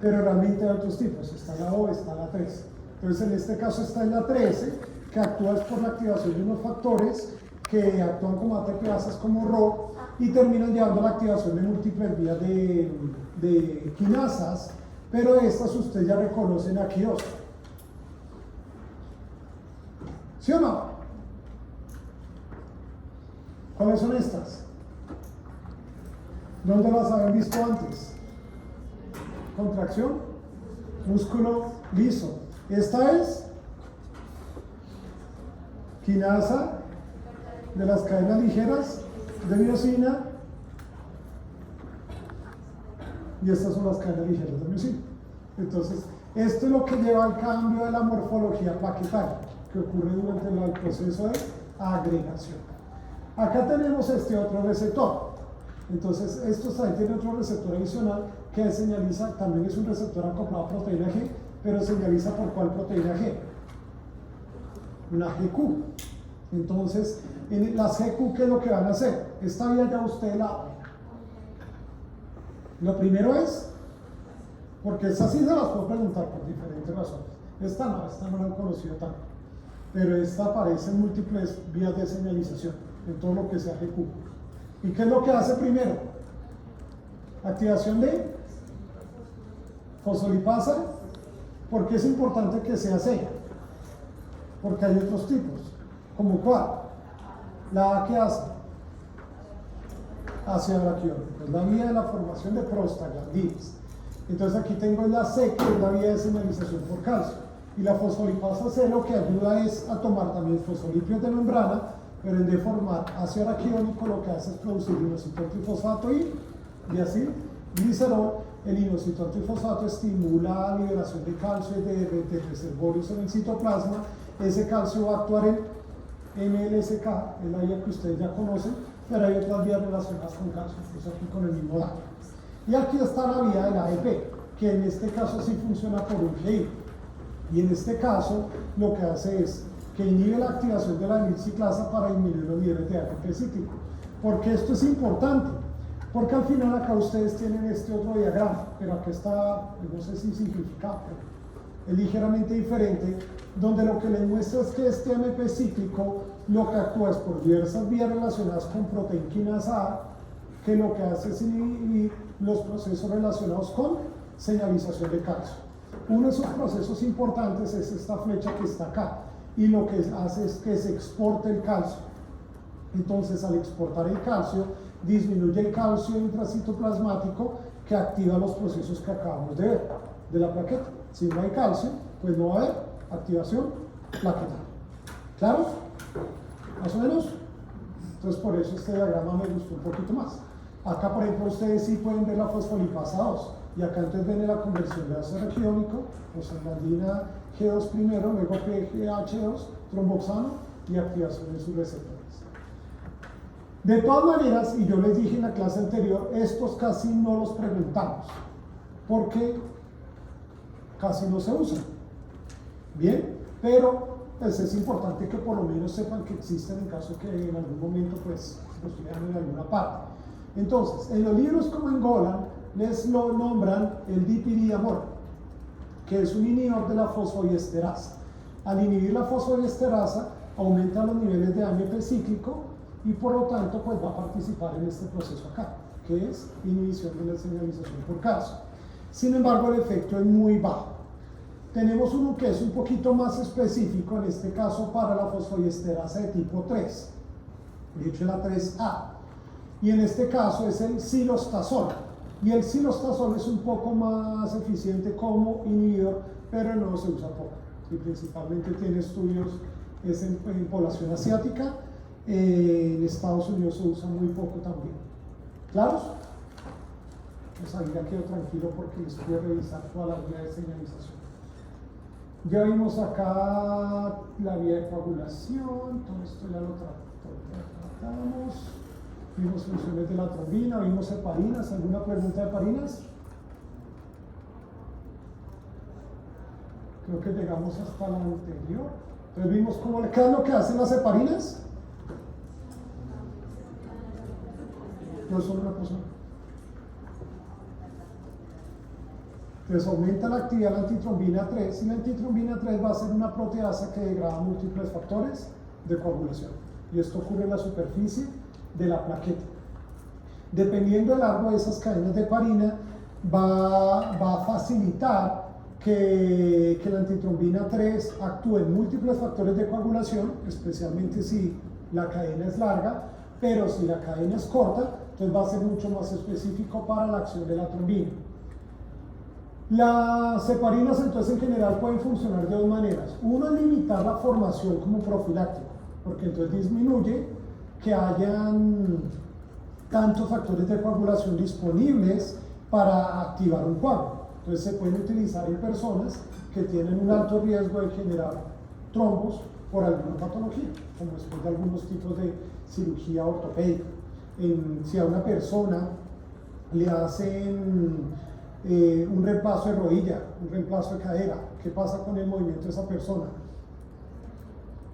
pero realmente hay otros tipos, está la O, está la 13. Entonces en este caso está en la 13, que actúa por la activación de unos factores que actúan como ATPasas como RO y terminan llevando a la activación de múltiples vías de quinasas, pero estas ustedes ya reconocen aquí dos. ¿Sí o no? ¿Cuáles son estas? ¿Dónde las habían visto antes? Contracción, músculo liso. Esta es quinasa de las cadenas ligeras de miosina y estas son las cadenas ligeras de miosina. Entonces, esto es lo que lleva al cambio de la morfología plaquetaria que ocurre durante el proceso de agregación. Acá tenemos este otro receptor. Entonces, esto también tiene otro receptor adicional que señaliza, también es un receptor acoplado a proteína G, pero señaliza por cuál proteína G. Una GQ. Entonces, en las GQ, ¿qué es lo que van a hacer? Esta vía ya usted la abre. Lo primero es, porque esta sí se las puedo preguntar por diferentes razones. Esta no la he conocido tanto. Pero esta aparece en múltiples vías de señalización, en todo lo que sea GQ. ¿Y qué es lo que hace primero? Activación de fosfolipasa. ¿Por qué es importante que sea C? Porque hay otros tipos. ¿Como cuál? La A, ¿qué hace? Ácido araquidónico. Es la vía de la formación de prostaglandinas. Entonces aquí tengo la C, que es la vía de señalización por calcio. Y la fosfolipasa C lo que ayuda es a tomar también fosfolípidos de membrana, pero en deformar ácido araquidónico lo que hace es producir inositol trifosfato y así glicerol. El inositol trifosfato estimula la liberación de calcio y de reservorios en el citoplasma. Ese calcio va a actuar en MLSK, es la vía que ustedes ya conocen, pero hay otras vías relacionadas con calcio, pues aquí con el mismo daño. Y aquí está la vía del ADP, que en este caso sí funciona por un GI. Y en este caso lo que hace es que inhibe la activación de la anilciclasa para disminuir los niveles de ATP cíclico. ¿Por qué esto es importante? Porque al final acá ustedes tienen este otro diagrama, pero acá está, no sé si simplificado, pero es ligeramente diferente, donde lo que les muestra es que este AMP cíclico lo que actúa es por diversas vías relacionadas con proteína quinasa A, que lo que hace es inhibir los procesos relacionados con señalización de calcio. Uno de esos procesos importantes es esta flecha que está acá, y lo que hace es que se exporte el calcio. Entonces, al exportar el calcio, disminuye el calcio intracitoplasmático que activa los procesos que acabamos de ver de la plaqueta. Si no hay calcio, pues no va a haber activación plaquetaria. ¿Claro? ¿Más o menos? Entonces, por eso este diagrama me gustó un poquito más. Acá, por ejemplo, ustedes sí pueden ver la fosfolipasa 2. Y acá entonces ven la conversión de ácido araquidónico, prostaglandina G2 primero, luego PGH2, tromboxano y activación de sus receptores. De todas maneras, y yo les dije en la clase anterior, estos casi no los preguntamos, porque casi no se usan. Bien, pero pues es importante que por lo menos sepan que existen en caso que en algún momento pues los vean en alguna parte. Entonces, en los libros como en Golan, les lo nombran el dipiriamol, que es un inhibidor de la fosfodiesterasa. Al inhibir la fosfodiesterasa, aumenta los niveles de AMP cíclico y por lo tanto pues va a participar en este proceso acá, que es inhibición de la señalización por calcio. Sin embargo, el efecto es muy bajo. Tenemos uno que es un poquito más específico, en este caso para la fosfodiesterasa de tipo 3, de hecho la 3A, y en este caso es el silostazol. Y el silostazol es un poco más eficiente como inhibidor, pero no se usa poco. Y principalmente tiene estudios es en población asiática. En Estados Unidos se usa muy poco también. ¿Claros? Pues ahí ya quedo tranquilo porque les voy a revisar toda la vía de señalización. Ya vimos acá la vía de coagulación, todo esto ya lo tratamos. Vimos funciones de la trombina, vimos heparinas. ¿Alguna pregunta de heparinas? Creo que llegamos hasta la anterior. Entonces vimos qué es lo que hacen las heparinas. No son una persona. Entonces aumenta la actividad de la antitrombina 3 y la antitrombina 3 va a ser una proteasa que degrada múltiples factores de coagulación. Y esto ocurre en la superficie de la plaqueta. Dependiendo del largo de esas cadenas de heparina, va a facilitar que la antitrombina 3 actúe en múltiples factores de coagulación, especialmente si la cadena es larga, pero si la cadena es corta, entonces va a ser mucho más específico para la acción de la trombina. Las heparinas entonces en general pueden funcionar de dos maneras. Uno es limitar la formación como profiláctico, porque entonces disminuye que hayan tantos factores de coagulación disponibles para activar un coágulo. Entonces se pueden utilizar en personas que tienen un alto riesgo de generar trombos por alguna patología, como después de algunos tipos de cirugía ortopédica. Si a una persona le hacen un reemplazo de rodilla, un reemplazo de cadera, ¿qué pasa con el movimiento de esa persona?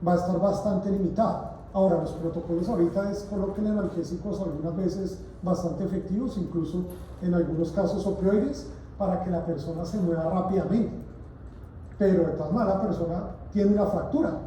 Va a estar bastante limitado. Ahora, los protocolos ahorita es coloquen analgésicos algunas veces bastante efectivos, incluso en algunos casos opioides, para que la persona se mueva rápidamente. Pero de todas maneras la persona tiene una fractura,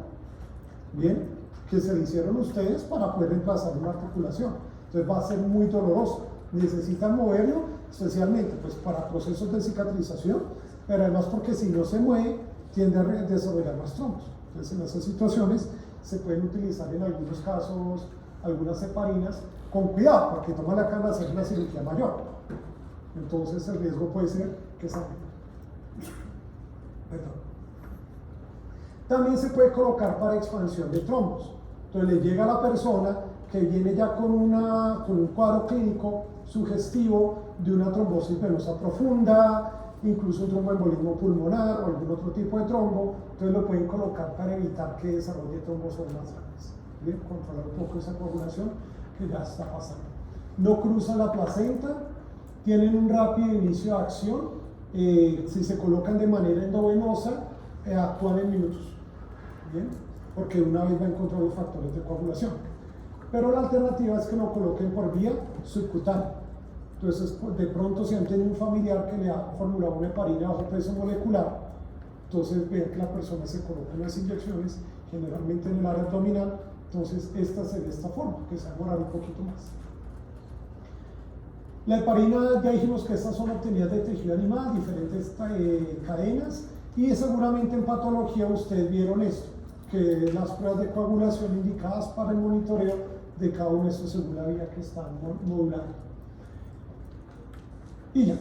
¿bien? Que se le hicieron ustedes para poder reemplazar una articulación. Entonces va a ser muy doloroso. Necesitan moverlo, especialmente pues, para procesos de cicatrización, pero además porque si no se mueve, tiende a desarrollar más trombos. Entonces en esas situaciones se pueden utilizar en algunos casos algunas heparinas con cuidado, porque toma la cana hacer una cirugía mayor. Entonces el riesgo puede ser que sangre. También se puede colocar para expansión de trombos. Entonces le llega a la persona que viene ya con un cuadro clínico sugestivo de una trombosis venosa profunda, incluso un tromboembolismo pulmonar o algún otro tipo de trombo, entonces lo pueden colocar para evitar que desarrolle trombosos más grandes. ¿Bien? Controlar un poco esa coagulación que ya está pasando. No cruzan la placenta, tienen un rápido inicio de acción, si se colocan de manera endovenosa, actúan en minutos. ¿Bien? Porque una vez va a encontrar los factores de coagulación. Pero la alternativa es que lo coloquen por vía subcutánea. Entonces, de pronto, si han tenido un familiar que le ha formulado una heparina bajo peso molecular, entonces vean que la persona se coloca unas inyecciones, generalmente en el área abdominal, entonces esta se ve de esta forma, que se va a demorar un poquito más. La heparina, ya dijimos que estas son obtenidas de tejido animal, diferentes cadenas, y seguramente en patología ustedes vieron esto, que las pruebas de coagulación indicadas para el monitoreo de cada uno de estos según la vía que están modulando. Y ya.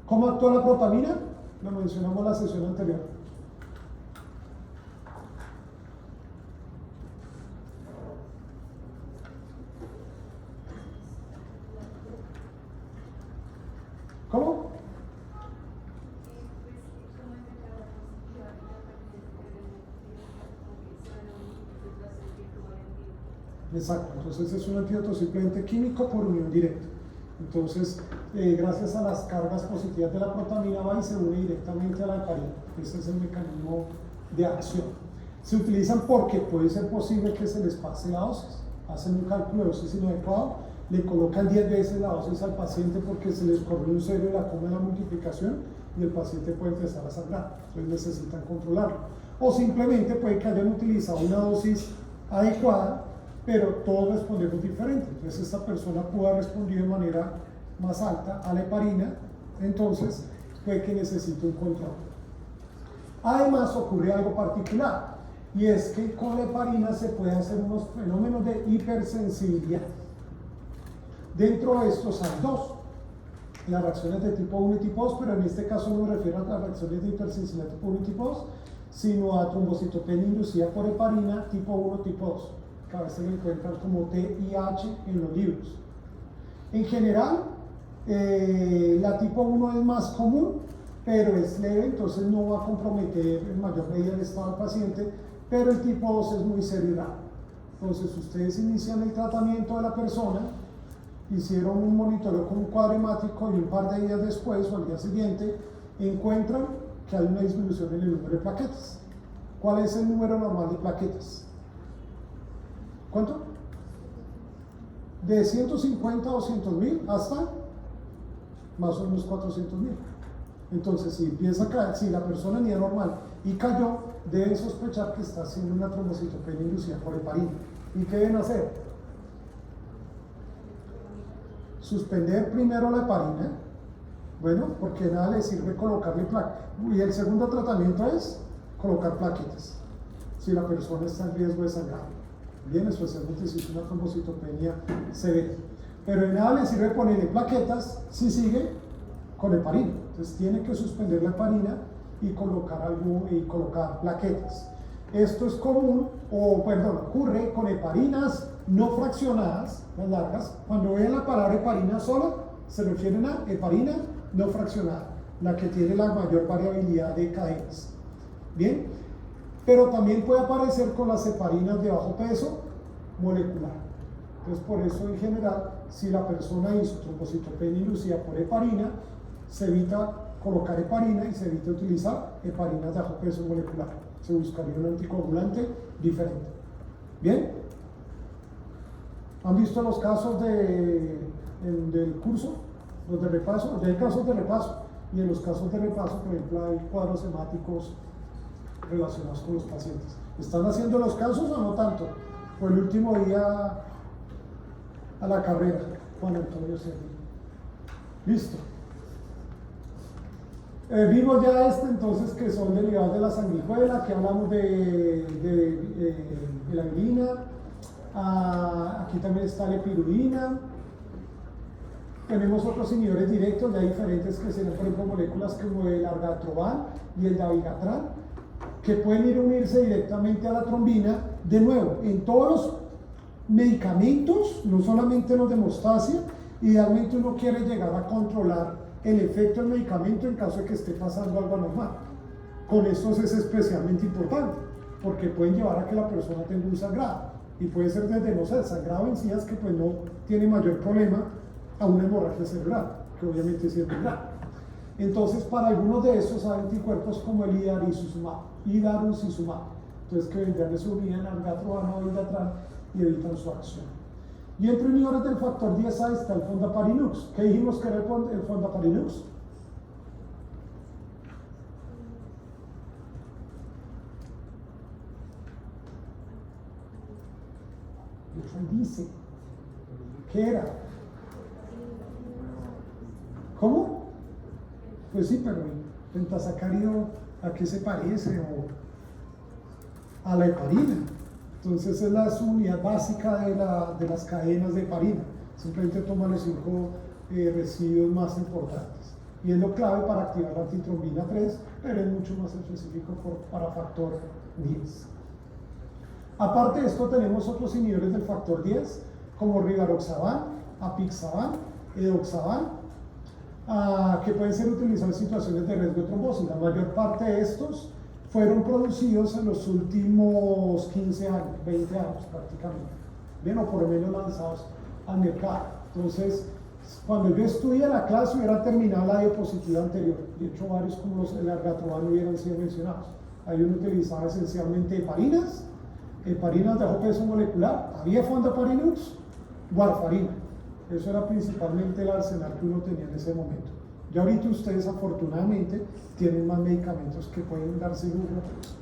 ¿Cómo actúa la protamina? Lo mencionamos en la sesión anterior. ¿Cómo? Exacto, entonces es un antídoto simplemente químico por unión directa. Entonces, gracias a las cargas positivas de la protamina va y se une directamente a la heparina. Ese es el mecanismo de acción. Se utilizan porque puede ser posible que se les pase la dosis. Hacen un cálculo de dosis inadecuado, le colocan 10 veces la dosis al paciente porque se les corrió un cero en la coma de la multiplicación y el paciente puede empezar a sangrar. Entonces necesitan controlarlo. O simplemente puede que hayan utilizado una dosis adecuada, pero todos respondemos diferente. Entonces esta persona pudo haber respondido de manera más alta a la heparina, entonces puede que necesite un control. Además ocurre algo particular, y es que con la heparina se puede hacer unos fenómenos de hipersensibilidad. Dentro de estos hay dos, las reacciones de tipo 1 y tipo 2, pero en este caso no me refiero a las reacciones de hipersensibilidad tipo 1 y tipo 2, sino a trombocitopenia inducida por heparina tipo 1 tipo 2. Que a veces lo encuentran como TIH en los libros. En general, la tipo 1 es más común, pero es leve, entonces no va a comprometer en mayor medida el estado del paciente, pero el tipo 2 es muy serio y raro. Entonces, ustedes inician el tratamiento de la persona, hicieron un monitoreo con un cuadro hemático y un par de días después o al día siguiente encuentran que hay una disminución en el número de plaquetas. ¿Cuál es el número normal de plaquetas? ¿Cuánto? De 150 a 200.000 hasta más o menos 400.000. Entonces, si empieza a caer, si la persona venía normal y cayó, deben sospechar que está haciendo una trombocitopenia inducida por heparina. ¿Y qué deben hacer? Suspender primero la heparina, bueno, porque nada le sirve colocarle placa. Y el segundo tratamiento es colocar plaquetas, si la persona está en riesgo de sangrado. Bien, especialmente si es una trombocitopenia severa. Pero de nada le sirve ponerle plaquetas si sigue con heparina. Entonces tiene que suspender la heparina y colocar plaquetas. Esto es común, ocurre con heparinas no fraccionadas, las largas. Cuando vean la palabra heparina sola, se refieren a heparina no fraccionada, la que tiene la mayor variabilidad de cadenas. Bien, pero también puede aparecer con las heparinas de bajo peso molecular. Entonces, por eso en general, si la persona hizo trombocitopenia inducida por heparina, se evita colocar heparina y se evita utilizar heparinas de bajo peso molecular. Se buscaría un anticoagulante diferente. ¿Bien? ¿Han visto los casos del curso? Los de repaso. Ya hay casos de repaso. Y en los casos de repaso, por ejemplo, hay cuadros hemáticos relacionados con los pacientes. ¿Están haciendo los casos o no tanto? Fue el último día a la carrera, Juan Antonio Serri. Listo. Vimos ya entonces que son derivados de la sanguijuela, que hablamos de la virina. Aquí también está la epirulina. Tenemos otros inhibidores directos ya diferentes que serían, por ejemplo, moléculas como el argatroban y el dabigatran, que pueden ir a unirse directamente a la trombina. De nuevo, en todos los medicamentos, no solamente en los de hemostasia, idealmente uno quiere llegar a controlar el efecto del medicamento en caso de que esté pasando algo anormal. Con estos es especialmente importante, porque pueden llevar a que la persona tenga un sangrado, y puede ser desde, no sé, sangrado en sías que pues no tiene mayor problema, a una hemorragia cerebral, que obviamente sí es muy grave. Entonces, para algunos de estos hay anticuerpos como el idarucizumab, entonces que vendrían se unían al argatroban o dabigatran y evitan su acción. Y entre inhibidores del factor 10A está el fondaparinux. ¿Qué dijimos que era el fondaparinux? ¿Qué dice? ¿Qué era? ¿Cómo? Pues sí, pero pentasacárido, ¿a qué se parece? O a la heparina. Entonces es la unidad básica de las cadenas de heparina. Simplemente toma los 5 residuos más importantes. Y es lo clave para activar la antitrombina 3, pero es mucho más específico para factor 10. Aparte de esto, tenemos otros inhibidores del factor 10, como rivaroxaban, apixaban, edoxaban, que pueden ser utilizados en situaciones de riesgo de trombosis. La mayor parte de estos fueron producidos en los últimos 15 años, 20 años prácticamente, bien, o por lo menos lanzados al mercado. Entonces, cuando yo estudié la clase hubiera terminado la diapositiva anterior. De hecho, varios como el argatroban hubieran sido mencionados. Ahí uno utilizaba esencialmente heparinas de bajo peso molecular, había fondaparinux, warfarina. Eso era principalmente el arsenal que uno tenía en ese momento. Ya ahorita ustedes afortunadamente tienen más medicamentos que pueden darse el lujo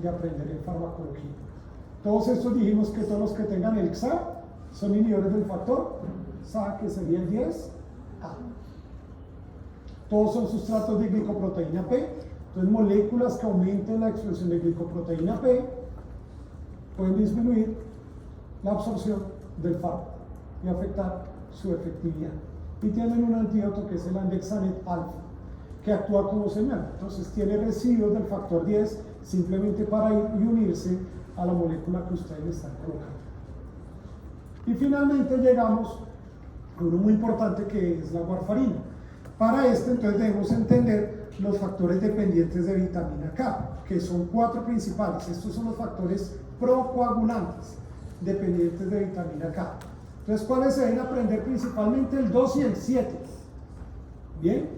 de aprender en farmacología. Todos estos dijimos que todos los que tengan el XA son inhibidores del factor XA, que sería el 10A. Todos son sustratos de glicoproteína P. Entonces, moléculas que aumenten la expresión de glicoproteína P pueden disminuir la absorción del fármaco y afectar su efectividad. Y tienen un antídoto que es el andexanet alfa, que actúa como señal. Entonces tiene residuos del factor 10 simplemente para ir y unirse a la molécula que ustedes le están colocando. Y finalmente llegamos a uno muy importante, que es la warfarina. Para esto entonces debemos entender los factores dependientes de vitamina K, que son 4 principales. Estos son los factores procoagulantes dependientes de vitamina K. Entonces, ¿cuáles se deben aprender? Principalmente el 2 y el 7. ¿Bien?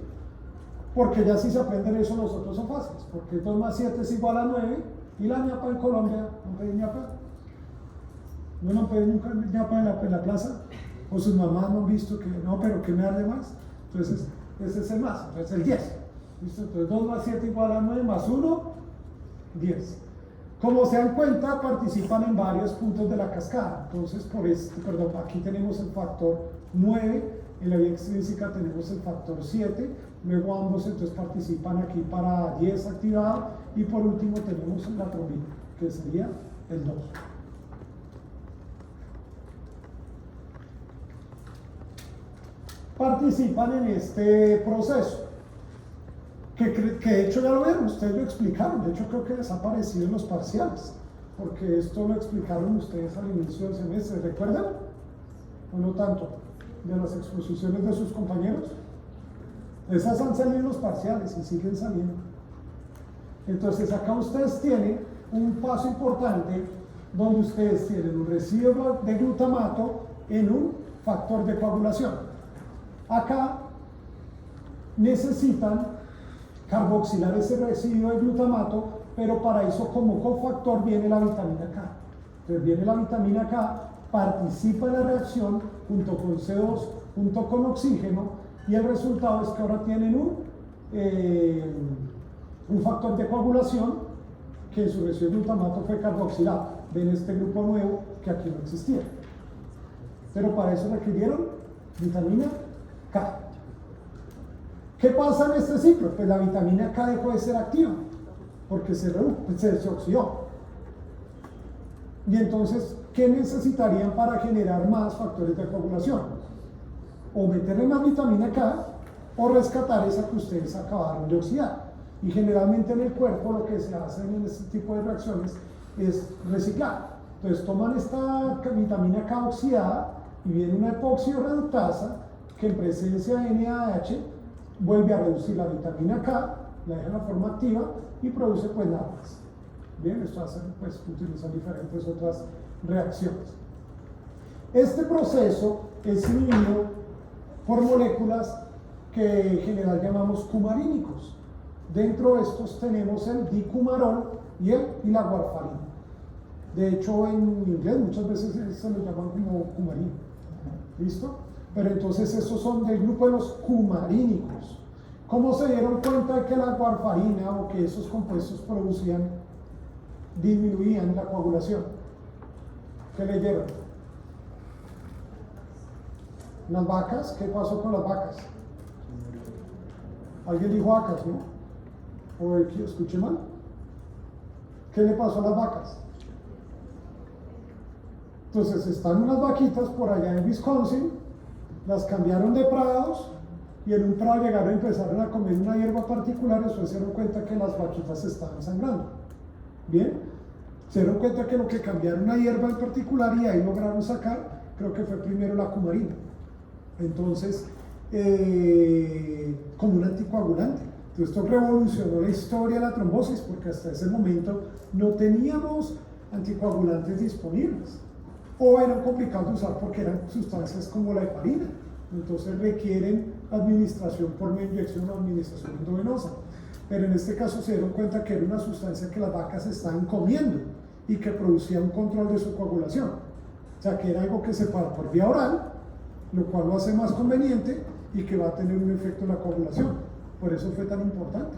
Porque ya si se aprenden eso, los otros son fáciles. Porque 2 más 7 es igual a 9. Y la ñapa en Colombia, ¿no pedí ñapa? ¿No han pedido nunca ñapa en la plaza? ¿O sus mamás no han visto que no, pero que me arde más? Entonces, ese es el más, entonces el 10. ¿Listo? Entonces 2 más 7 igual a 9 más 1, 10. Como se dan cuenta, participan en varios puntos de la cascada. Entonces, aquí tenemos el factor 9, en la vía extrínseca tenemos el factor 7, luego ambos entonces participan aquí para 10 activado, y por último tenemos la trombina, que sería el 2. Participan en este proceso, que de hecho ya lo vieron, ustedes lo explicaron, de hecho creo que les ha aparecido en los parciales, porque esto lo explicaron ustedes al inicio del semestre, ¿recuerdan? ¿O no tanto? De las exposiciones de sus compañeros. Esas han salido en los parciales y siguen saliendo. Entonces acá ustedes tienen un paso importante donde ustedes tienen un residuo de glutamato en un factor de coagulación. Acá necesitan carboxilar ese residuo de glutamato, pero para eso como cofactor viene la vitamina K. Entonces viene la vitamina K, participa en la reacción junto con CO2, junto con oxígeno, y el resultado es que ahora tienen un factor de coagulación que en su residuo de glutamato fue carboxilado. Ven este grupo nuevo que aquí no existía. Pero para eso requirieron vitamina K. ¿Qué pasa en este ciclo? Pues la vitamina K dejó de ser activa porque se oxidó. Y entonces, ¿qué necesitarían para generar más factores de coagulación? O meterle más vitamina K o rescatar esa que ustedes acabaron de oxidar. Y generalmente en el cuerpo lo que se hace en este tipo de reacciones es reciclar. Entonces toman esta vitamina K oxidada y viene una epoxidorreductasa que en presencia de NADH vuelve a reducir la vitamina K, la deja en la forma activa y produce pues nada más. Bien, esto hace, pues utilizan diferentes otras reacciones. Este proceso es inhibido por moléculas que en general llamamos cumarínicos. Dentro de estos tenemos el dicumarol y la warfarina. De hecho, en inglés muchas veces se lo llaman como cumarino. ¿Listo? Pero entonces estos son del grupo de los cumarínicos. ¿Cómo se dieron cuenta de que la warfarina o que esos compuestos disminuían la coagulación? ¿Qué leyeron? Las vacas, ¿qué pasó con las vacas? Alguien dijo vacas, ¿no? ¿O escuché mal? ¿Qué le pasó a las vacas? Entonces están unas vaquitas por allá en Wisconsin, las cambiaron de prados y en un prado llegaron y empezaron a comer una hierba particular, y después se dieron cuenta que las vaquitas estaban sangrando. Bien, se dieron cuenta que lo que cambiaron una hierba en particular y ahí lograron sacar, creo que fue primero la cumarina. Entonces, como un anticoagulante. Entonces, esto revolucionó la historia de la trombosis porque hasta ese momento no teníamos anticoagulantes disponibles o eran complicados de usar porque eran sustancias como la heparina. Entonces requieren administración por medio de inyección o administración endovenosa. Pero en este caso se dieron cuenta que era una sustancia que las vacas estaban comiendo y que producía un control de su coagulación. O sea, que era algo que se para por vía oral, lo cual lo hace más conveniente y que va a tener un efecto en la coagulación. Por eso fue tan importante.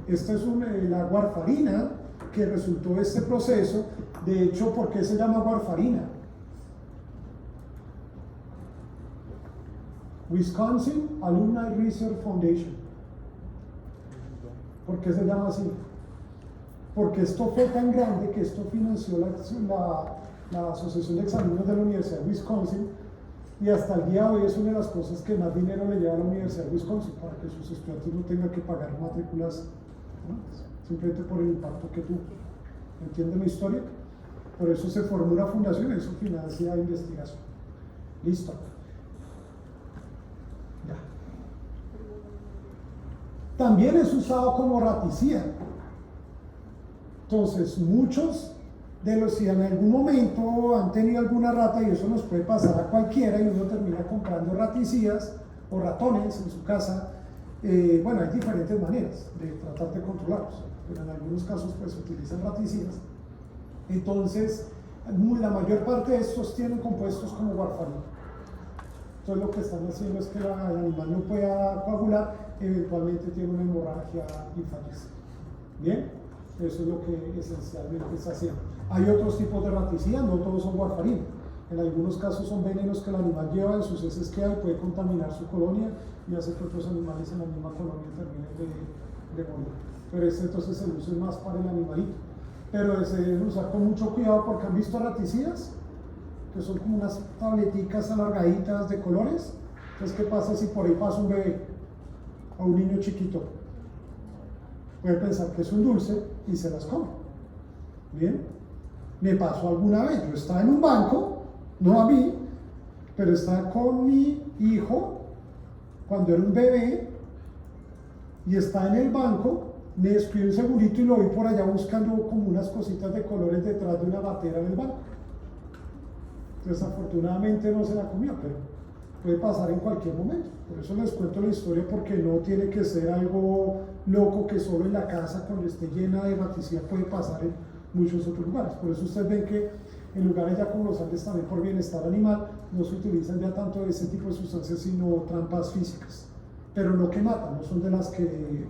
Esta es la warfarina que resultó de este proceso. De hecho, ¿por qué se llama warfarina? Wisconsin Alumni Research Foundation. ¿Por qué se llama así? Porque esto fue tan grande que esto financió la Asociación de Exalumnos de la Universidad de Wisconsin, y hasta el día de hoy es una de las cosas que más dinero le lleva a la Universidad de Wisconsin para que sus estudiantes no tengan que pagar matrículas, ¿no? Simplemente por el impacto que tuvo. ¿Entienden la historia? Por eso se formó una fundación, eso financia investigación. Listo. Ya. También es usado como raticida. Entonces, muchos de los, si en algún momento han tenido alguna rata, y eso nos puede pasar a cualquiera, y uno termina comprando raticidas o ratones en su casa, bueno, hay diferentes maneras de tratar de controlarlos, pero en algunos casos pues se utilizan raticidas. Entonces, la mayor parte de estos tienen compuestos como warfarina. Entonces lo que están haciendo es que el animal no pueda coagular, eventualmente tiene una hemorragia y fallece. Bien, eso es lo que esencialmente está haciendo. Hay otros tipos de raticidas, no todos son warfarina. En algunos casos son venenos que el animal lleva en sus heces que hay, puede contaminar su colonia y hacer que otros animales en la misma colonia terminen de morir. Pero entonces el uso es más para el animalito. Pero se debe usar con mucho cuidado porque han visto raticidas, que son como unas tableticas alargaditas de colores. Entonces, ¿qué pasa si por ahí pasa un bebé o un niño chiquito? Puede pensar que es un dulce y se las come. Bien, me pasó alguna vez, yo estaba en un banco, no a mí, pero estaba con mi hijo cuando era un bebé y está en el banco, me descuido un segundito y lo vi por allá buscando como unas cositas de colores detrás de una batera en el banco. Desafortunadamente no se la comió, pero puede pasar en cualquier momento. Por eso les cuento la historia, porque no tiene que ser algo loco que solo en la casa cuando esté llena de raticida puede pasar en muchos otros lugares. Por eso ustedes ven que en lugares ya como los Andes también por bienestar animal no se utilizan ya tanto de ese tipo de sustancias sino trampas físicas, pero no que matan, no son de las que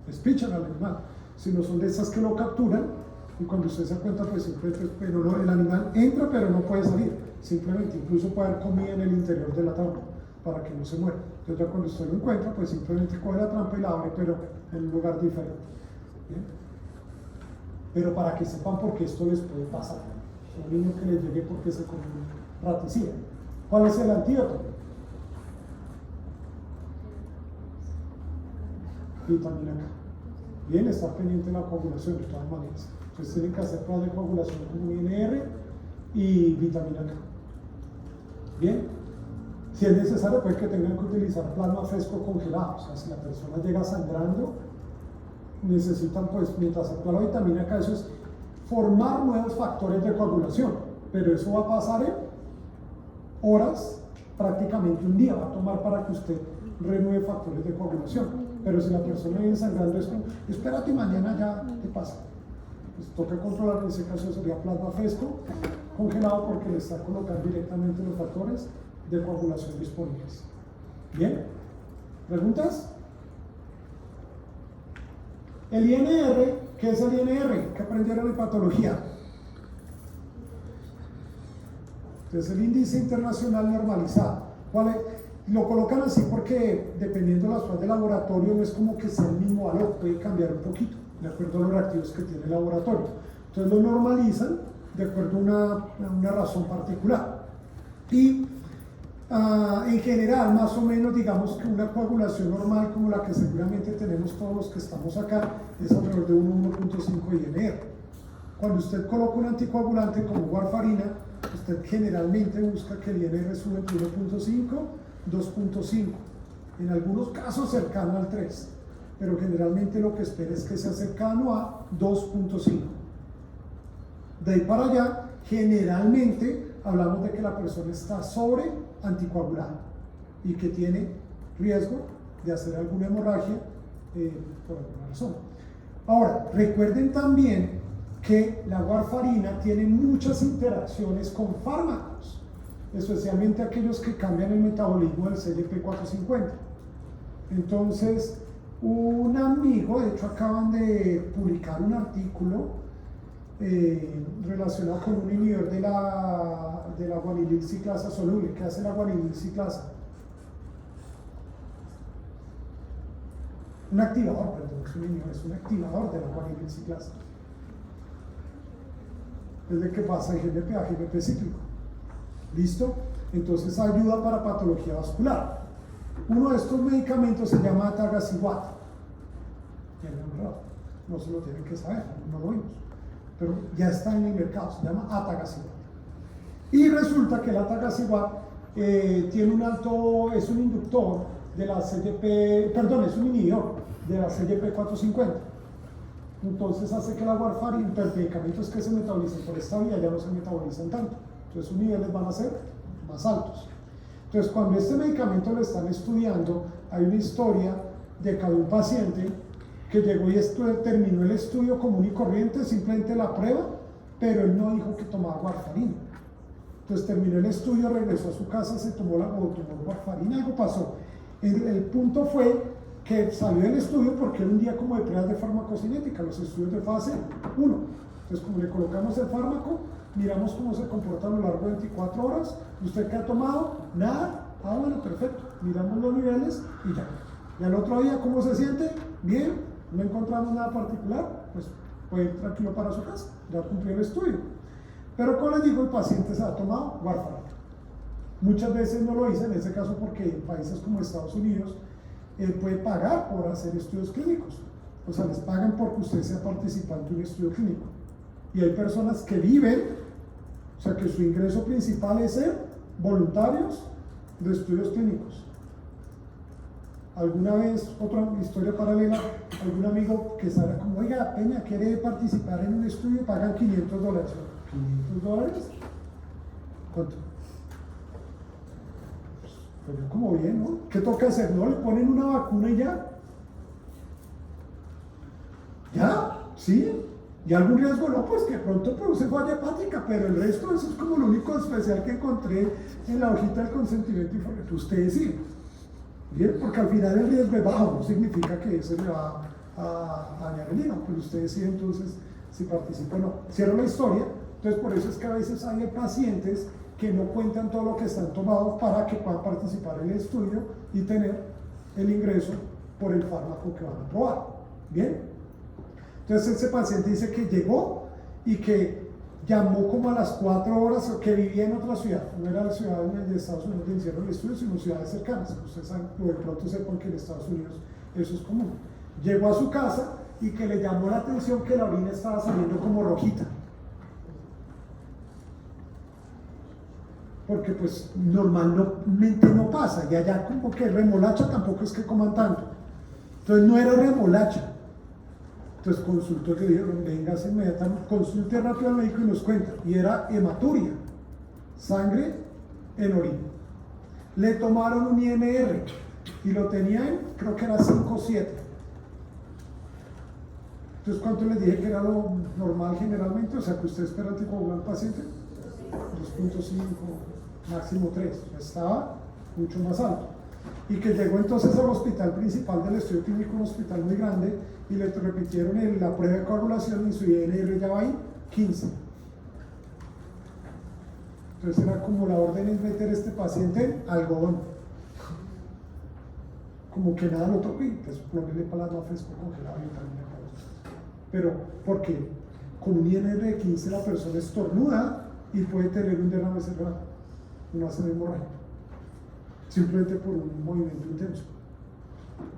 despichan al animal, sino son de esas que lo capturan y cuando usted se da cuenta pues simplemente, pero no, el animal entra pero no puede salir, simplemente incluso puede haber comida en el interior de la trampa para que no se muera. Entonces ya cuando usted lo encuentra pues simplemente coge la trampa y la abre, pero en un lugar diferente. ¿Bien? Pero para que sepan por qué esto les puede pasar, un niño que les llegue porque se comió raticida. ¿Cuál es el antídoto? Vitamina K. Bien, estar pendiente de la coagulación de todas maneras. Entonces tienen que hacer pruebas de coagulación como INR y vitamina K. Bien, si es necesario puede que tengan que utilizar plasma fresco congelado, o sea, si la persona llega sangrando, necesitan pues, mientras actúa la vitamina K, eso es formar nuevos factores de coagulación, pero eso va a pasar en horas, prácticamente un día va a tomar para que usted renueve factores de coagulación. Pero si la persona viene sangrando, es como, espérate, mañana ya te pasa. Pues toca controlar, en ese caso sería plasma fresco, congelado, porque le está colocando directamente los factores de coagulación disponibles. ¿Bien? ¿Preguntas? El INR, ¿qué es el INR? ¿Qué aprendieron en patología? Es el índice internacional normalizado. ¿Cuál es? Lo colocan así porque dependiendo de las pruebas de laboratorio no es como que sea el mismo valor, puede cambiar un poquito de acuerdo a los reactivos que tiene el laboratorio. Entonces lo normalizan de acuerdo a una razón particular. Y en general, más o menos, digamos que una coagulación normal como la que seguramente tenemos todos los que estamos acá es alrededor de 1,5 INR. Cuando usted coloca un anticoagulante como warfarina, usted generalmente busca que el INR sube entre 1,5 2,5, en algunos casos cercano al 3, pero generalmente lo que espera es que sea cercano a 2,5. De ahí para allá, generalmente hablamos de que la persona está sobre anticoagulada y que tiene riesgo de hacer alguna hemorragia por alguna razón. Ahora, recuerden también que la warfarina tiene muchas interacciones con fármacos, especialmente aquellos que cambian el metabolismo del CYP450. Entonces, un amigo, de hecho acaban de publicar un artículo relacionado con un inhibidor de la guanilil ciclasa soluble. ¿Qué hace la guanilil ciclasa? Un activador, perdón, es un inhibidor, es un activador de la guanilil ciclasa. Desde que pasa de GNP a GNP cíclico. ¿Listo? Entonces ayuda para patología vascular. Uno de estos medicamentos se llama atagaciwat. No se lo tienen que saber, no lo vimos. Pero ya está en el mercado, se llama atagaciwat. Y resulta que el atagaciwat tiene un alto, es un inductor de la CYP, perdón, es un inhibidor de la CYP450. Entonces hace que la warfarina, los medicamentos que se metabolizan por esta vía ya no se metabolizan tanto. Entonces sus niveles van a ser más altos. Entonces cuando este medicamento lo están estudiando, hay una historia de cada un paciente que llegó y terminó el estudio común y corriente, simplemente la prueba, pero él no dijo que tomaba warfarina. Entonces terminó el estudio, regresó a su casa, se tomó warfarina, algo pasó. El punto fue que salió del estudio porque era un día como de pruebas de farmacocinética, los estudios de fase 1. Entonces, como le colocamos el fármaco, miramos cómo se comporta a lo largo de 24 horas. ¿Usted qué ha tomado? Nada. Ah, bueno, perfecto. Miramos los niveles y ya. Y al otro día, ¿cómo se siente? Bien, no encontramos nada particular, pues puede ir tranquilo para su casa, ya cumplió el estudio. Pero como les digo, el paciente se ha tomado warfarina. Muchas veces no lo hice, en ese caso porque en países como Estados Unidos, él puede pagar por hacer estudios clínicos. O sea, les pagan porque usted sea participante de un estudio clínico. Y hay personas que viven, o sea, que su ingreso principal es ser voluntarios de estudios clínicos. Alguna vez, otra historia paralela, algún amigo que sale como, oiga, Peña, quiere participar en un estudio, pagan $500. ¿$500? ¿Cuánto? Pues yo como bien, ¿no? ¿Qué toca hacer? ¿No? Le ponen una vacuna y ya. ¿Ya? ¿Sí? ¿Y algún riesgo? No, pues que pronto produce falla hepática, pero el resto, eso es como lo único especial que encontré en la hojita del consentimiento informado. Ustedes sí. Bien, porque al final el riesgo es bajo, no significa que eso le va a dañar el hígado, pero ustedes sí, entonces, si participan o no. Cierro la historia, entonces por eso es que a veces hay pacientes que no cuentan todo lo que están tomados para que puedan participar en el estudio y tener el ingreso por el fármaco que van a probar. Bien, entonces ese paciente dice que llegó y que llamó como a las 4 horas, que vivía en otra ciudad, no era la ciudad de Estados Unidos donde hicieron el estudio, sino ciudades cercanas. Ustedes saben, o de pronto sepan que en Estados Unidos eso es común. Llegó a su casa y que le llamó la atención que la orina estaba saliendo como rojita. Porque pues normalmente no pasa, y allá como que remolacha tampoco es que coman tanto. Entonces no era remolacha. Entonces consultó, que dijeron, vengas inmediatamente, consulte rápido al médico y nos cuenta. Y era hematuria, sangre en orina. Le tomaron un INR y lo tenían, creo que era 5,7. Entonces, ¿cuánto les dije que era lo normal generalmente? O sea, que usted espera el tipo de un paciente, 2,5, máximo 3. Estaba mucho más alto. Y que llegó entonces al hospital principal del estudio clínico, un hospital muy grande, y le repitieron la prueba de coagulación y su INR ya va ahí, 15. Entonces era como la orden es meter a este paciente en algodón. Como que nada lo toque, y pues ponerle plasma fresco congelado y también para eso. Pero, ¿por qué? Con un INR de 15 la persona estornuda y puede tener un derrame cerebral, una ACV hemorrágica, simplemente por un movimiento intenso.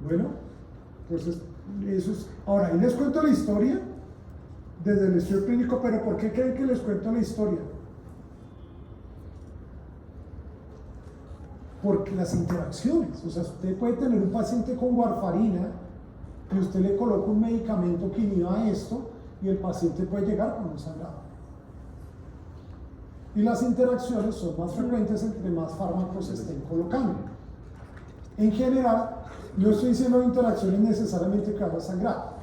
Bueno, entonces eso es. Ahora, ahí les cuento la historia desde el estudio clínico, pero ¿por qué creen que les cuento la historia? Porque las interacciones, o sea, usted puede tener un paciente con warfarina y usted le coloca un medicamento que inhiba a esto y el paciente puede llegar con un sangrado. Y las interacciones son más frecuentes entre más fármacos se estén colocando. En general, no estoy diciendo interacciones necesariamente que haga sangrar,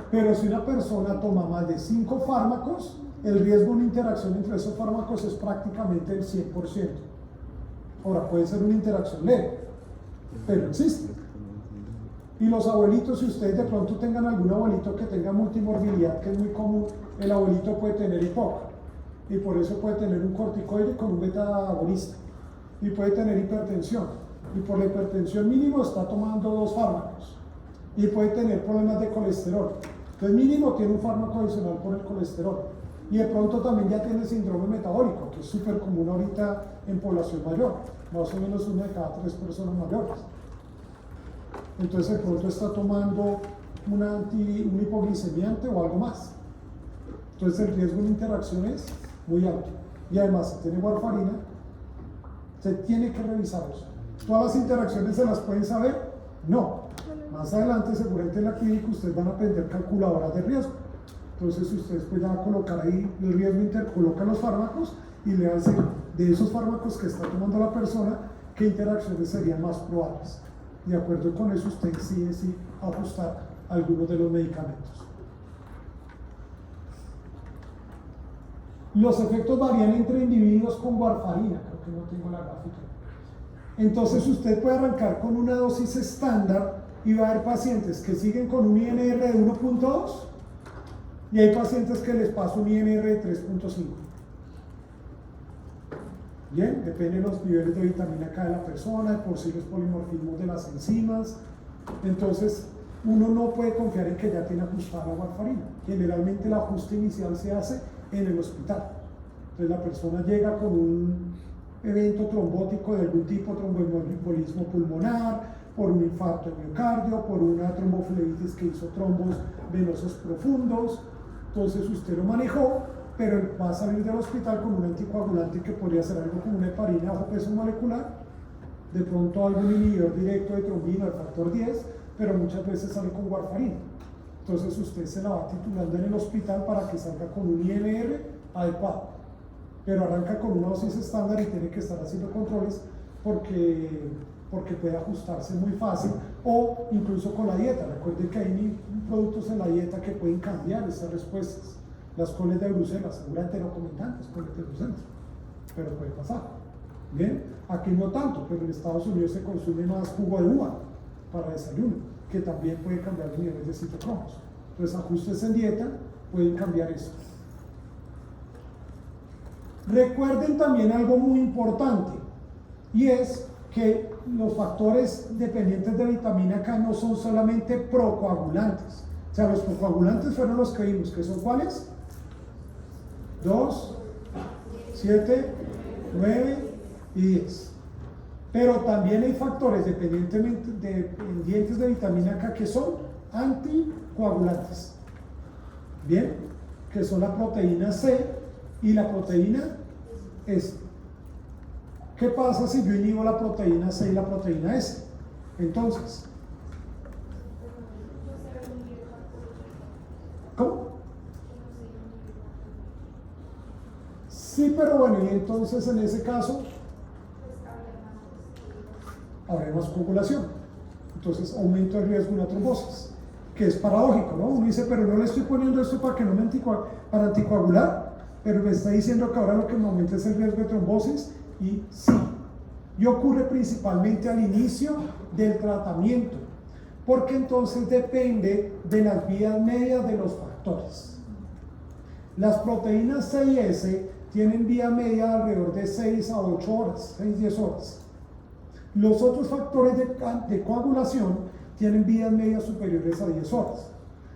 pero si una persona toma más de 5 fármacos, el riesgo de una interacción entre esos fármacos es prácticamente el 100%. Ahora, puede ser una interacción leve, pero existe. Y los abuelitos, si ustedes de pronto tengan algún abuelito que tenga multimorbilidad, que es muy común, el abuelito puede tener EPOC, y por eso puede tener un corticoide con un beta agonista, y puede tener hipertensión, y por la hipertensión mínimo está tomando 2 fármacos, y puede tener problemas de colesterol. Entonces mínimo tiene un fármaco adicional por el colesterol, y de pronto también ya tiene síndrome metabólico, que es súper común ahorita en población mayor, más o menos 1 de cada 3 personas mayores. Entonces de pronto está tomando un hipoglicemiante o algo más. Entonces el riesgo de interacción es muy alto. Y además, si tiene warfarina, se tiene que revisar eso. ¿Todas las interacciones se las pueden saber? No. Más adelante, seguramente en la clínica, ustedes van a aprender calculadoras de riesgo. Entonces ustedes pues ya van a colocar ahí el riesgo, colocan los fármacos y le van a decir de esos fármacos que está tomando la persona, qué interacciones serían más probables. De acuerdo con eso, usted decide si ajustar algunos de los medicamentos. Los efectos varían entre individuos con warfarina, creo que no tengo la gráfica. Entonces usted puede arrancar con una dosis estándar y va a haber pacientes que siguen con un INR de 1.2 y hay pacientes que les pasa un INR de 3.5. Bien, depende de los niveles de vitamina K de la persona, de posibles polimorfismos de las enzimas. Entonces, uno no puede confiar en que ya tiene ajustada la warfarina. Generalmente el ajuste inicial se hace en el hospital. Entonces la persona llega con un evento trombótico de algún tipo, tromboembolismo pulmonar, por un infarto de miocardio, por una tromboflebitis que hizo trombos venosos profundos. Entonces usted lo manejó, pero va a salir del hospital con un anticoagulante que podría ser algo como una heparina bajo peso molecular, de pronto algún inhibidor directo de trombina, el factor 10, pero muchas veces sale con warfarina. Entonces usted se la va titulando en el hospital para que salga con un INR adecuado, pero arranca con una dosis estándar y tiene que estar haciendo controles porque puede ajustarse muy fácil, o incluso con la dieta. Recuerden que hay productos en la dieta que pueden cambiar esas respuestas. Las coles de Bruselas, seguramente lo comentan, las coles de Bruselas, pero puede pasar. Bien, aquí no tanto, pero en Estados Unidos se consume más jugo de uva para desayuno, que también puede cambiar los niveles de citocromos. Entonces, ajustes en dieta pueden cambiar eso. Recuerden también algo muy importante, y es que los factores dependientes de vitamina K no son solamente procoagulantes. O sea, los procoagulantes fueron los que vimos, que son ¿cuáles? 2, 7, 9 y 10. Pero también hay factores dependientes de vitamina K que son anticoagulantes. Bien, que son la proteína C y la proteína S. ¿Qué pasa si yo inhibo la proteína C y la proteína S? Entonces, ¿cómo? Sí, pero bueno, y entonces en ese caso habrá más coagulación. Entonces aumento el riesgo de una trombosis, que es paradójico, ¿no? Uno dice, pero no le estoy poniendo esto para que no me para anticoagular, pero me está diciendo que ahora lo que me aumenta es el riesgo de trombosis, y sí. Y ocurre principalmente al inicio del tratamiento, porque entonces depende de las vías medias de los factores. Las proteínas C y S tienen vía media de alrededor de 6 a 8 horas, 6-10 horas. Los otros factores de coagulación tienen vías medias superiores a 10 horas.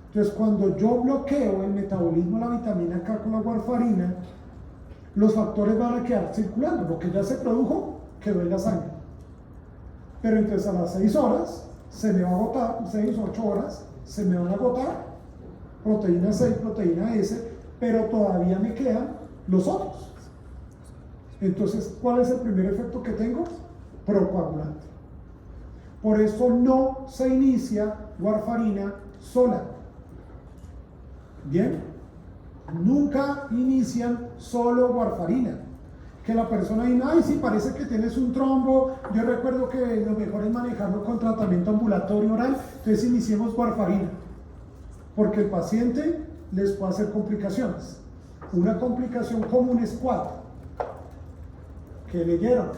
Entonces, cuando yo bloqueo el metabolismo de la vitamina K con la warfarina, los factores van a quedar circulando. Lo que ya se produjo quedó en la sangre. Pero entonces a las 6 horas se me va a agotar, 6-8 horas, se me van a agotar proteína C y proteína S, pero todavía me quedan los otros. Entonces, ¿cuál es el primer efecto que tengo? Procoagulante. Por eso no se inicia warfarina sola. Bien, nunca inician solo warfarina. Que la persona diga, ay, sí, parece que tienes un trombo. Yo recuerdo que lo mejor es manejarlo con tratamiento ambulatorio oral, entonces iniciemos warfarina, porque el paciente les puede hacer complicaciones. Una complicación común es ¿cuál? Que leyeron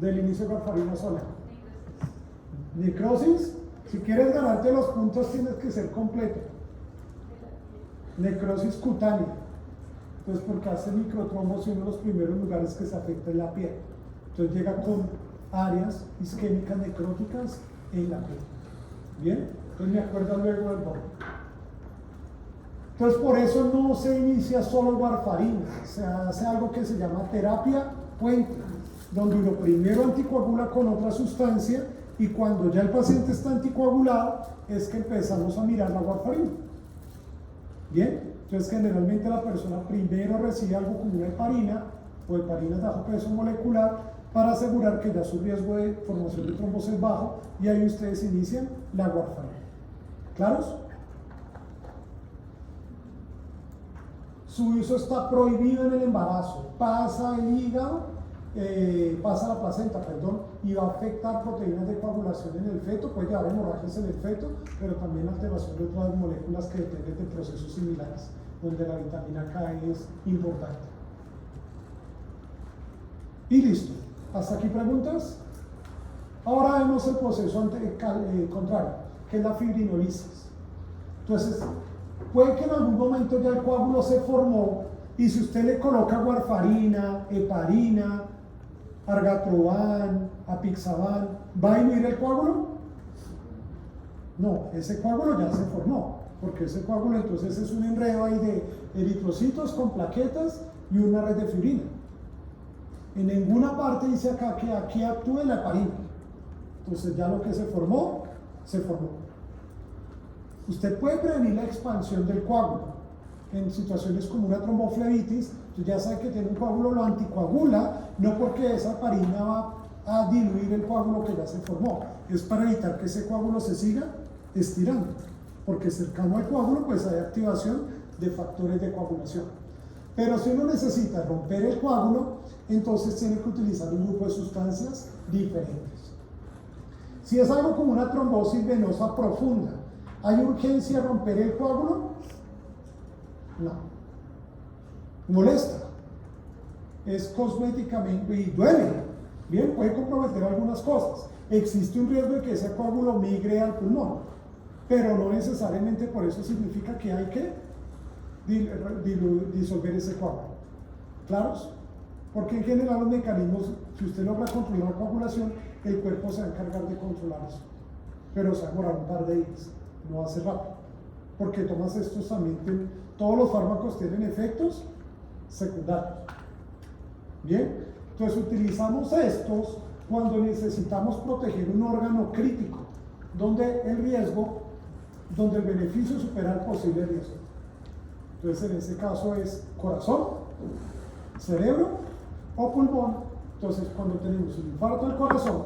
del inicio de warfarina sola. Necrosis. Si quieres ganarte los puntos tienes que ser completo. Necrosis cutánea. Entonces, porque hace microtrombos y uno de los primeros lugares que se afecta es la piel. Entonces llega con áreas isquémicas necróticas en la piel. ¿Bien? Entonces me acuerdo luego del dolor. Entonces por eso no se inicia solo warfarina, se hace algo que se llama terapia puente, donde uno primero anticoagula con otra sustancia y cuando ya el paciente está anticoagulado es que empezamos a mirar la warfarina. Bien, entonces generalmente la persona primero recibe algo como una heparina o heparinas de bajo peso molecular para asegurar que ya su riesgo de formación de trombos es bajo y ahí ustedes inician la warfarina. ¿Claros? Su uso está prohibido en el embarazo, pasa el hígado pasa a la placenta, perdón, y va a afectar proteínas de coagulación en el feto, puede llevar hemorragias en el feto, pero también alteración de otras moléculas que dependen de procesos similares, donde la vitamina K es importante. Y listo. ¿Hasta aquí preguntas? Ahora vemos el proceso contrario, que es la fibrinolisis. Entonces, puede que en algún momento ya el coágulo se formó y si usted le coloca warfarina, heparina, argatroban, apixaban, ¿va a diluir el coágulo? No, ese coágulo ya se formó, porque ese coágulo entonces es un enredo ahí de eritrocitos con plaquetas y una red de fibrina. En ninguna parte dice acá que aquí actúe la heparina. Entonces ya lo que se formó, se formó. Usted puede prevenir la expansión del coágulo en situaciones como una tromboflebitis. Usted ya sabe que tiene un coágulo, lo anticoagula, no porque esa heparina va a diluir el coágulo que ya se formó, es para evitar que ese coágulo se siga estirando, porque cercano al coágulo pues hay activación de factores de coagulación. Pero si uno necesita romper el coágulo, entonces tiene que utilizar un grupo de sustancias diferentes. Si es algo como una trombosis venosa profunda, ¿hay urgencia de romper el coágulo? No. Molesta. Es cosméticamente y duele. Bien, puede comprometer algunas cosas. Existe un riesgo de que ese coágulo migre al pulmón, pero no necesariamente por eso significa que hay que disolver ese coágulo. ¿Claros? Porque en general los mecanismos, si usted logra controlar la coagulación, el cuerpo se va a encargar de controlar eso. Pero se va a demorar un par de días, no va a ser rápido. Porque tomas estos también, todos los fármacos tienen efectos secundarios. Bien, entonces utilizamos estos cuando necesitamos proteger un órgano crítico, donde el riesgo, donde el beneficio supera el posible riesgo. Entonces en ese caso es corazón, cerebro o pulmón. Entonces cuando tenemos un infarto del corazón,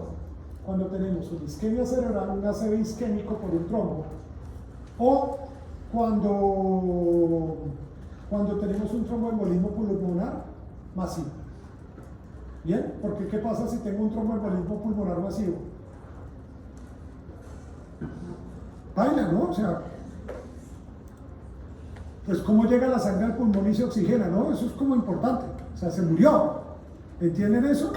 cuando tenemos una isquemia cerebral, un ACV isquémico por un trombo, o cuando tenemos un tromboembolismo pulmonar masivo. ¿Bien? Porque ¿qué pasa si tengo un tromboembolismo pulmonar masivo? Baila, ¿no? O sea, pues cómo llega la sangre al pulmón y se oxigena, ¿no? Eso es como importante. O sea, se murió. ¿Entienden eso?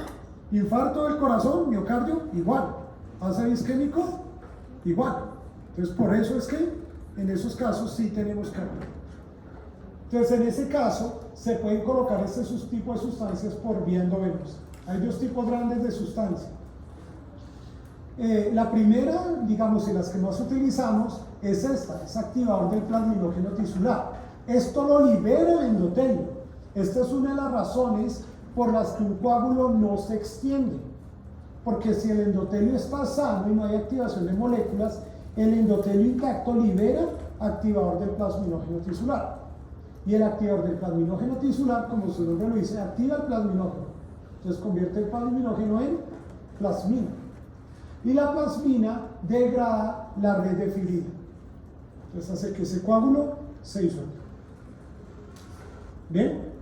Infarto del corazón, miocardio, igual. ACV isquémico, igual. Entonces, por eso es que en esos casos sí tenemos que actuar. Entonces, en ese caso, se pueden colocar este tipo de sustancias por vía endovenosa. Hay dos tipos grandes de sustancia. La primera, digamos, y las que más utilizamos, es esta, es activador del plasminógeno tisular. Esto lo libera el endotelio. Esta es una de las razones por las que un coágulo no se extiende. Porque si el endotelio está sano y no hay activación de moléculas, el endotelio intacto libera activador del plasminógeno tisular. Y el activador del plasminógeno tisular, como su nombre lo dice, activa el plasminógeno. Entonces convierte el plasminógeno en plasmina. Y la plasmina degrada la red de fibrina. Entonces hace que ese coágulo se disuelva. ¿Bien?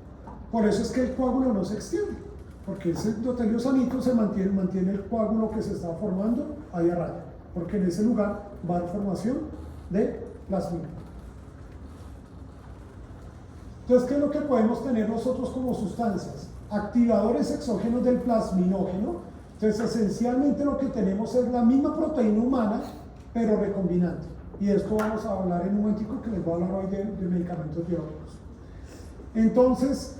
Por eso es que el coágulo no se extiende. Porque ese endotelio sanito se mantiene el coágulo que se está formando ahí a raya. Porque en ese lugar va a haber formación de plasmina. Entonces, ¿qué es lo que podemos tener nosotros como sustancias? Activadores exógenos del plasminógeno. Entonces, esencialmente lo que tenemos es la misma proteína humana, pero recombinante. Y esto vamos a hablar en un momentico, que les voy a hablar hoy de medicamentos biológicos. Entonces,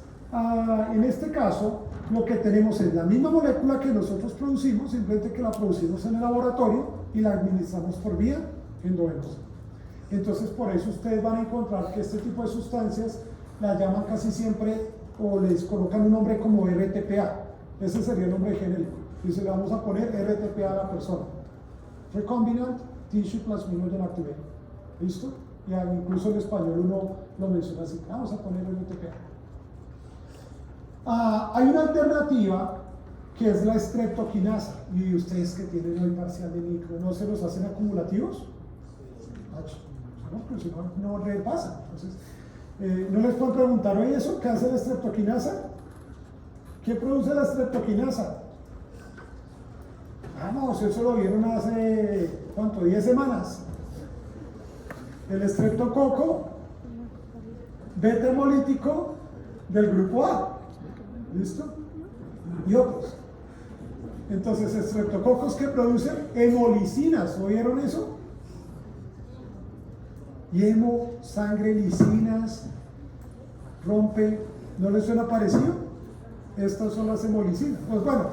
en este caso, lo que tenemos es la misma molécula que nosotros producimos, simplemente que la producimos en el laboratorio y la administramos por vía endovenosa. Entonces, por eso ustedes van a encontrar que este tipo de sustancias las llaman casi siempre, o les colocan un nombre como RTPA. Ese sería el nombre genérico. Y se le vamos a poner RTPA a la persona. Recombinant Tissue Plasminogen Activator. ¿Listo? Y incluso en español uno lo menciona así. Vamos a poner RTPA. Hay una alternativa que es la streptokinasa. Y ustedes que tienen hoy parcial de micro, ¿no se los hacen acumulativos? No, pero si no repasan. Entonces, ¿no les puedo preguntar hoy eso? ¿Qué hace la streptokinasa? ¿Qué produce la streptokinasa? Vamos, eso lo vieron hace, ¿cuánto? 10 semanas. El estreptococo beta hemolítico del grupo A. ¿Listo? Y otros. Entonces, estreptococos que producen hemolicinas. ¿Oyeron eso? Y hemo, sangre, licinas, rompe. ¿No les suena parecido? Estas son las hemolicinas. Pues bueno,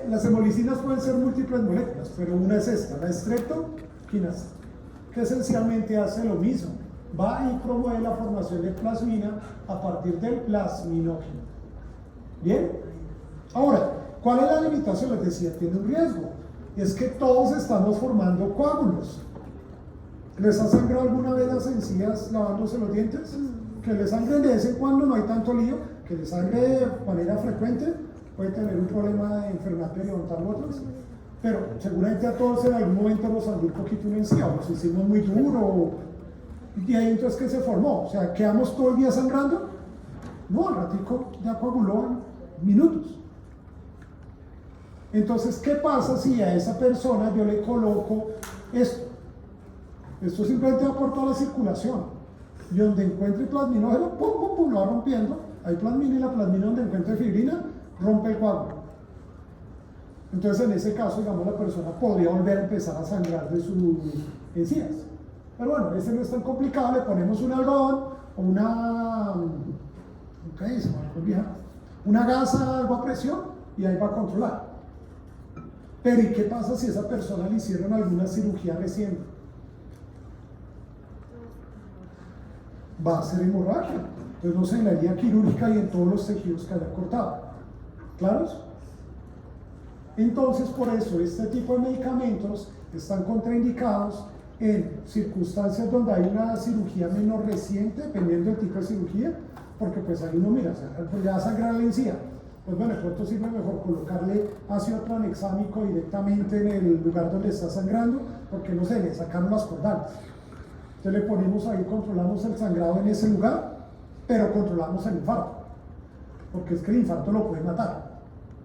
las hemolicinas pueden ser múltiples moléculas, pero una es esta, la streptokinasa, que esencialmente hace lo mismo. Va y promueve la formación de plasmina a partir del plasminógeno. ¿Bien? Ahora, ¿cuál es la limitación? Les decía, tiene un riesgo. Es que todos estamos formando coágulos. ¿Les ha sangrado alguna vez las encías lavándose los dientes? Que les sangre de vez en cuando, no hay tanto lío. Que les sangre de manera frecuente, puede tener un problema de enfermedad periodontal u otros. Pero seguramente a todos en algún momento nos sangró un poquito una encía, o nos hicimos muy duro, y ahí entonces ¿qué se formó? O sea, ¿quedamos todo el día sangrando? No, al ratico ya coaguló en minutos. Entonces, ¿qué pasa si a esa persona yo le coloco esto? Esto simplemente va por toda la circulación. Y donde encuentre plasminógeno, pum, pum, pum, lo va rompiendo. Hay plasmina y la plasmina donde encuentre fibrina, rompe el coágulo. Entonces, en ese caso, digamos, la persona podría volver a empezar a sangrar de sus encías. Pero bueno, ese no es tan complicado, le ponemos un algodón o una gasa algo a presión y ahí va a controlar. Pero ¿y qué pasa si a esa persona le hicieron alguna cirugía reciente? Va a ser hemorragia. Entonces no sé, en la herida quirúrgica y en todos los tejidos que haya cortado. ¿Claros? Entonces, por eso, este tipo de medicamentos están contraindicados en circunstancias donde hay una cirugía menos reciente, dependiendo del tipo de cirugía, porque pues ahí uno mira, pues ya va a sangrar la encía. Pues bueno, de pronto sirve mejor colocarle ácido tranexámico directamente en el lugar donde está sangrando, porque no sé, le sacamos las cordales. Entonces le ponemos ahí, controlamos el sangrado en ese lugar, pero controlamos el infarto, porque es que el infarto lo puede matar.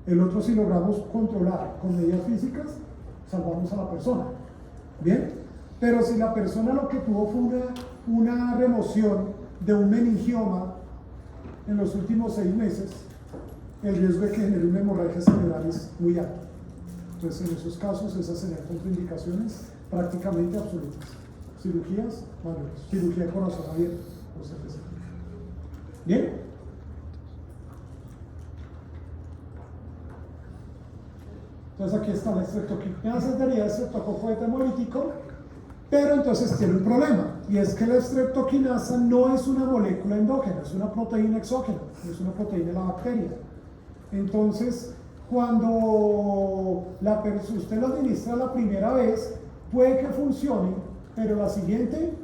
El otro, si logramos controlar con medidas físicas, salvamos a la persona. ¿Bien? Pero si la persona lo que tuvo fue una remoción de un meningioma en los últimos 6 meses, el riesgo de que genere una hemorragia cerebral es muy alto. Entonces, en esos casos, esas serían contraindicaciones prácticamente absolutas. Cirugías, bueno, cirugía de corazón abierto, o CFC. ¿Bien? Entonces aquí está la streptokinasa, es deriva de estreptococo beta hemolítico, pero entonces tiene un problema, y es que la streptokinasa no es una molécula endógena, es una proteína exógena, es una proteína de la bacteria. Entonces, cuando usted lo administra la primera vez, puede que funcione, pero la siguiente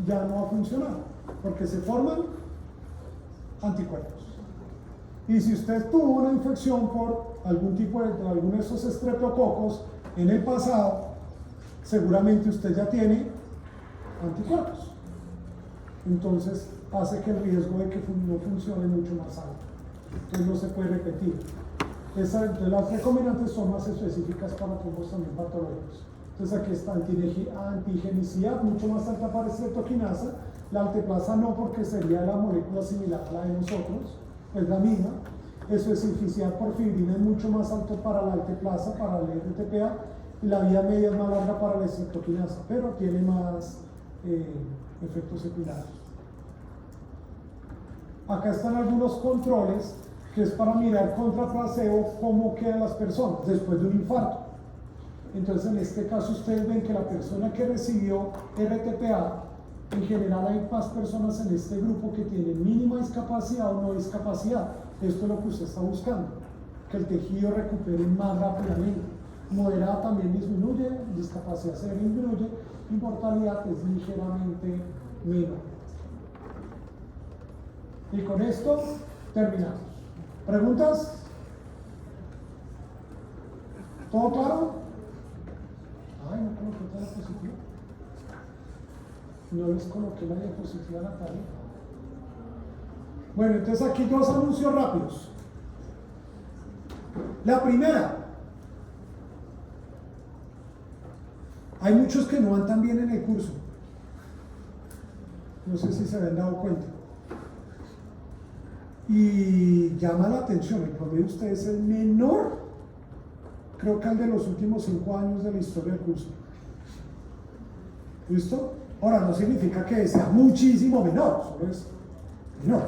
ya no va a funcionar, porque se forman anticuerpos. Y si usted tuvo una infección por algún tipo de alguno de esos estreptococos en el pasado, seguramente usted ya tiene anticuerpos. Entonces hace que el riesgo de que no funcione mucho más alto. Entonces no se puede repetir. Entonces las recomendantes son más específicas para trombos también patológicos. Entonces aquí está antigenicidad mucho más alta para estreptokinasa. La alteplasa no, porque sería la molécula similar a la de nosotros, es la misma. Especificidad por fibrina es mucho más alto para la alteplasa, para el RTPA, y la vía media es más larga para la estreptokinasa, pero tiene más efectos secundarios. Acá están algunos controles que es para mirar contra placebo cómo quedan las personas después de un infarto. Entonces, en este caso, ustedes ven que la persona que recibió RTPA, en general hay más personas en este grupo que tienen mínima discapacidad o no discapacidad. Esto es lo que usted está buscando, que el tejido recupere más rápidamente. Moderada también disminuye, discapacidad severa disminuye, y mortalidad es ligeramente menor. Y con esto terminamos. ¿Preguntas? ¿Todo claro? Ay, no coloqué toda la diapositiva. No les coloqué la diapositiva a la tarea. Bueno, entonces aquí 2 anuncios rápidos. La primera, hay muchos que no van tan bien en el curso. No sé si se habían dado cuenta. Y llama la atención, el promedio de ustedes es el menor, creo que el de los últimos 5 años de la historia del curso. ¿Listo? Ahora, no significa que sea muchísimo menor, solo es menor.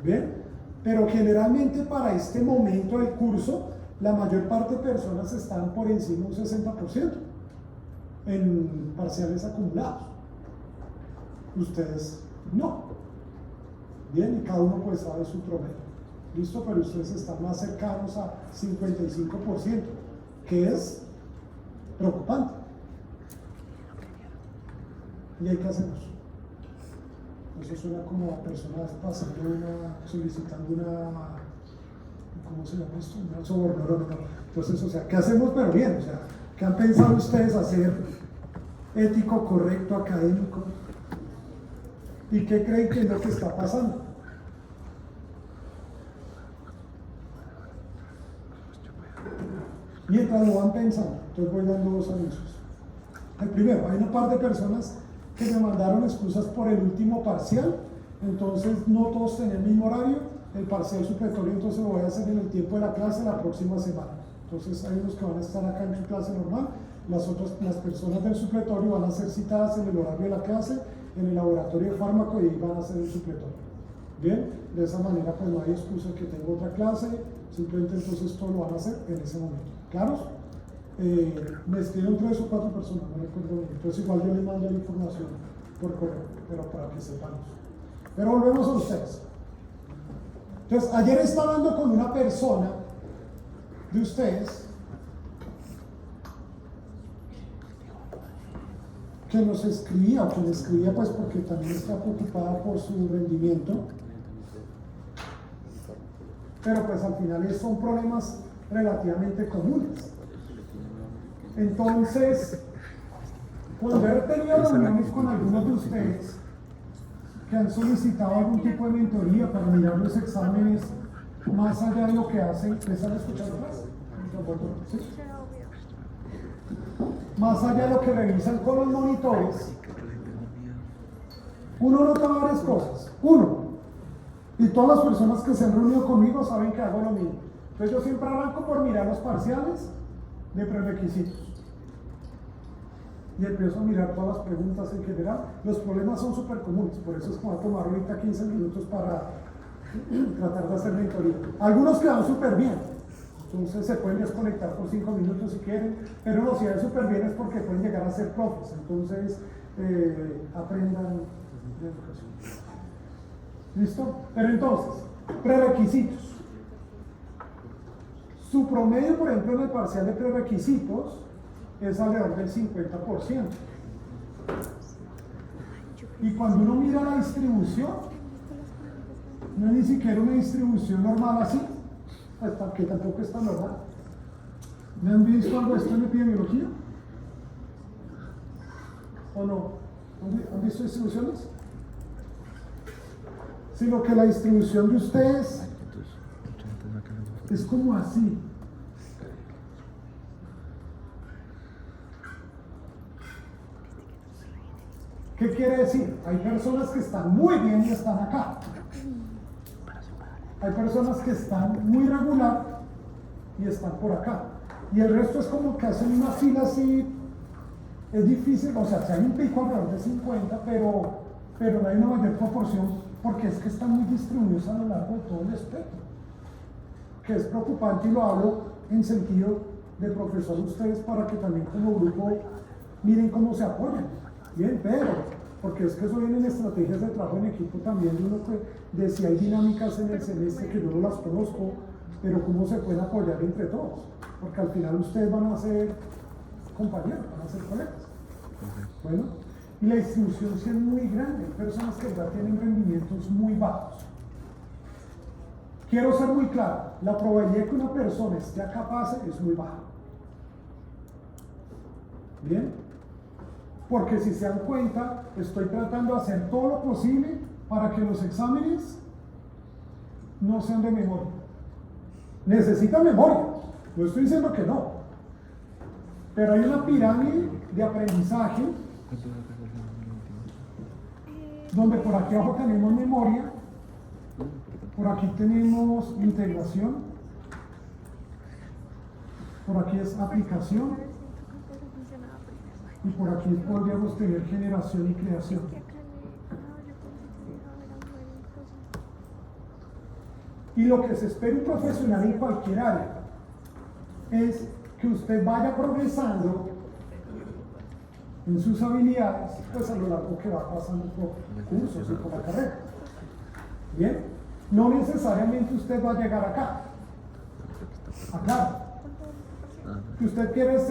¿Bien? Pero generalmente para este momento del curso, la mayor parte de personas están por encima de un 60% en parciales acumulados. Ustedes no. Bien, y cada uno pues sabe su promedio. ¿Listo? Pero ustedes están más cercanos a 55%, que es preocupante. ¿Y ahí qué hacemos? Eso suena como a personas solicitando una, ¿cómo se llama esto? Una soborno, no. Entonces, o sea, ¿qué hacemos? Pero bien, o sea, ¿qué han pensado ustedes hacer ético, correcto, académico? ¿Y qué creen que es lo que está pasando? Mientras lo van pensando, entonces voy dando 2 anuncios. El primero, hay una par de personas que me mandaron excusas por el último parcial, entonces no todos tienen el mismo horario, el parcial supletorio entonces lo voy a hacer en el tiempo de la clase la próxima semana. Entonces hay unos que van a estar acá en su clase normal, las personas del supletorio van a ser citadas en el horario de la clase, en el laboratorio de fármaco, y van a hacer el supletorio. Bien, de esa manera pues no hay excusa que tengo otra clase, simplemente entonces todo lo van a hacer en ese momento. ¿Claros? Me escriben 3 o 4 personas, no recuerdo bien. Entonces igual yo les mando la información por correo, pero para que sepamos. Pero volvemos a ustedes. Entonces, ayer estaba hablando con una persona de ustedes que nos escribía, o que le escribía pues porque también está preocupada por su rendimiento, pero pues al final son problemas relativamente comunes. Entonces, cuando he tenido reuniones con algunos de ustedes que han solicitado algún tipo de mentoría para mirar los exámenes más allá de lo que hacen, ¿les han escuchado más? ¿Sí? Más allá de lo que revisan con los monitores, uno nota varias cosas. Uno, y todas las personas que se han reunido conmigo saben que hago lo mismo. Entonces yo siempre arranco por mirar los parciales de prerequisitos. Y empiezo a mirar todas las preguntas en general. Los problemas son súper comunes, por eso es que va a tomar ahorita 15 minutos para tratar de hacer mentoría. Algunos quedan súper bien, entonces se pueden desconectar por 5 minutos si quieren, pero no, si van súper bien es porque pueden llegar a ser profes, entonces aprendan de educación. ¿Listo? Pero entonces, prerequisitos. Su promedio, por ejemplo, en el parcial de prerequisitos es alrededor del 50%. Y cuando uno mira la distribución, no es ni siquiera una distribución normal así, que tampoco es tan normal. ¿Me han visto algo de esto en epidemiología? ¿O no? ¿Han visto distribuciones? Sino que la distribución de ustedes es como así. ¿Qué quiere decir? Hay personas que están muy bien y están acá. Hay personas que están muy regular y están por acá. Y el resto es como que hacen una fila así. Es difícil, o sea, se hay un pico alrededor de 50, pero no hay una mayor proporción porque es que están muy distribuidos a lo largo de todo el espectro. Que es preocupante, y lo hablo en sentido de profesor a ustedes para que también como grupo miren cómo se apoyan. Bien, pero, porque es que eso viene en estrategias de trabajo en equipo también, de uno de si hay dinámicas en el semestre que yo no las conozco, pero cómo se pueden apoyar entre todos, porque al final ustedes van a ser compañeros, van a ser colegas. Bueno, y la distribución sí es muy grande, hay personas que ya tienen rendimientos muy bajos. Quiero ser muy claro, la probabilidad de que una persona esté acá pase es muy baja. Bien, porque si se dan cuenta, estoy tratando de hacer todo lo posible para que los exámenes no sean de memoria. Necesita memoria. No estoy diciendo que no. Pero hay una pirámide de aprendizaje donde por aquí abajo tenemos memoria, por aquí tenemos integración, por aquí es aplicación y por aquí podríamos tener generación y creación. Y lo que se espera un profesional en cualquier área es que usted vaya progresando en sus habilidades, pues a lo largo que va pasando por cursos y por la carrera. Bien, no necesariamente usted va a llegar acá. Acá. Que usted quiere ser